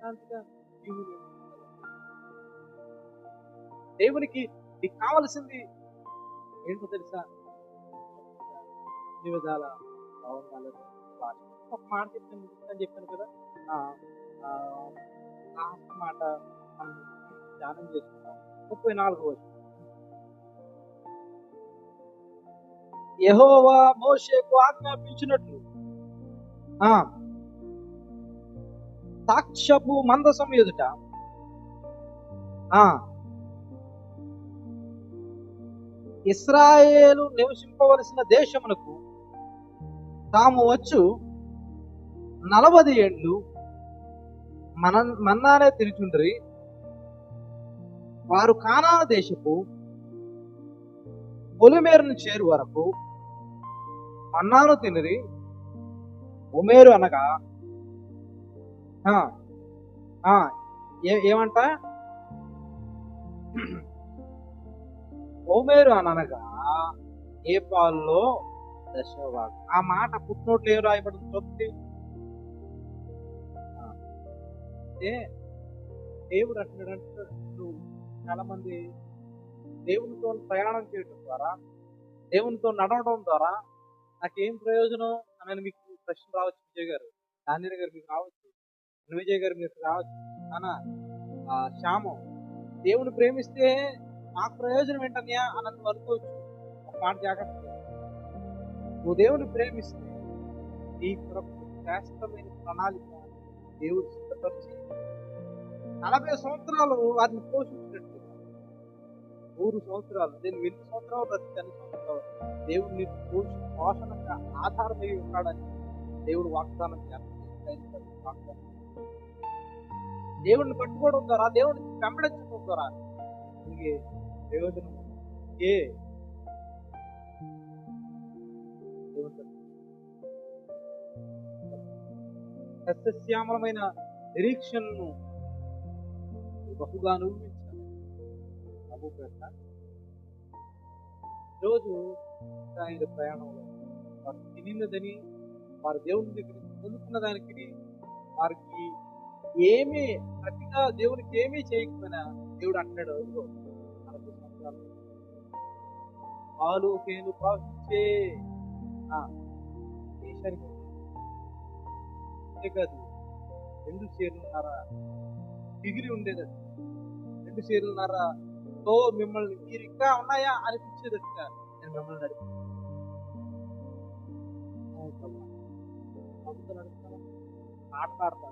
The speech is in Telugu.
మనశ్శాంతిగా జీవులు. దేవునికి నీకు కావలసింది ఏంటో తెలుసా? అన్ని విధాల బాగుండాలని భాష. ఒక మాట చెప్పాను కదా. ఆ, ఆ, లాస్ట్ మాట మనం ధ్యానం చేసుకున్నాం. 34వ వచనం. యెహోవా మోషేకు ఆజ్ఞాపించినట్లు ఆ సాక్ష్యపు మందసం ఎదుట ఆ ఇశ్రాయేలు నివసింపవలసిన దేశమునకు తాము వచ్చు 40 ఏండ్లు మన్నానే తిరుగుచుండ్రి. వారు కానాను దేశపు పొలిమేరును చేరు వరకు మన్నాను తినిరి. ఉమేరు అనగా ఏమంట? ఓమేరు అనగా ఏ పాల్లో దశవాగు. ఆ మాట పుట్టినోట్లు ఏం రాయబడింది చూస్తే, దేవుడు అంటున్నాడంటే, నువ్వు చాలా మంది దేవునితో ప్రయాణం చేయడం ద్వారా, దేవునితో నడవడం ద్వారా నాకేం ప్రయోజనం అని మీకు ప్రశ్న రావచ్చు. విజయ్ గారు, గాంధీ గారు మీకు రావచ్చు, విజయ్ గారు మీకు రావచ్చు. శ్యామం, దేవుని ప్రేమిస్తే నాకు ప్రయోజనం ఏంటన్నయ్యా అన్నది అనుకోవచ్చు. ఒక మాట జాగ్రత్త, నువ్వు దేవుని ప్రేమిస్తే నీ కొరకు శ్రేష్టమైన ప్రణాళిక దేవుడు సిద్ధపరిచి 40 సంవత్సరాలు వారిని పోషించినట్టు, 100 సంవత్సరాలు, నేను 8 సంవత్సరాలు ప్రతి 10 సంవత్సరాలు దేవుడు నీకు పోషణకు ఆధారమై ఉంటాడని దేవుడు వాగ్దానం చేస్తాడు. దేవుడిని పట్టుకోవడం ద్వారా, దేవుడిని వెంబడించడం ద్వారా ప్రయోజనం సస్యశ్యామలమైన నిరీక్షణను బహుగా అనుభవించాలి. ఈరోజు ఆయన ప్రయాణంలో వారు తినినదని, వారి దేవుని దగ్గర పొందుకున్న దానికి వారికి ఏమీ ప్రతిగా దేవునికి ఏమీ చేయకపోయినా దేవుడు అంటాడు, 40 సంవత్సరాలు పాలు తేనె ప్రవహించే దేశానికి కాదు 2 సేరున్నర డిగ్రీ ఉండేది. 2 సేరున్నరతో మిమ్మల్ని మీరు ఇంకా ఉన్నాయా అనిపించేదట్టుగా నేను మిమ్మల్ని నడిపాను. నడుపుతాను, ఆటలాడతాను,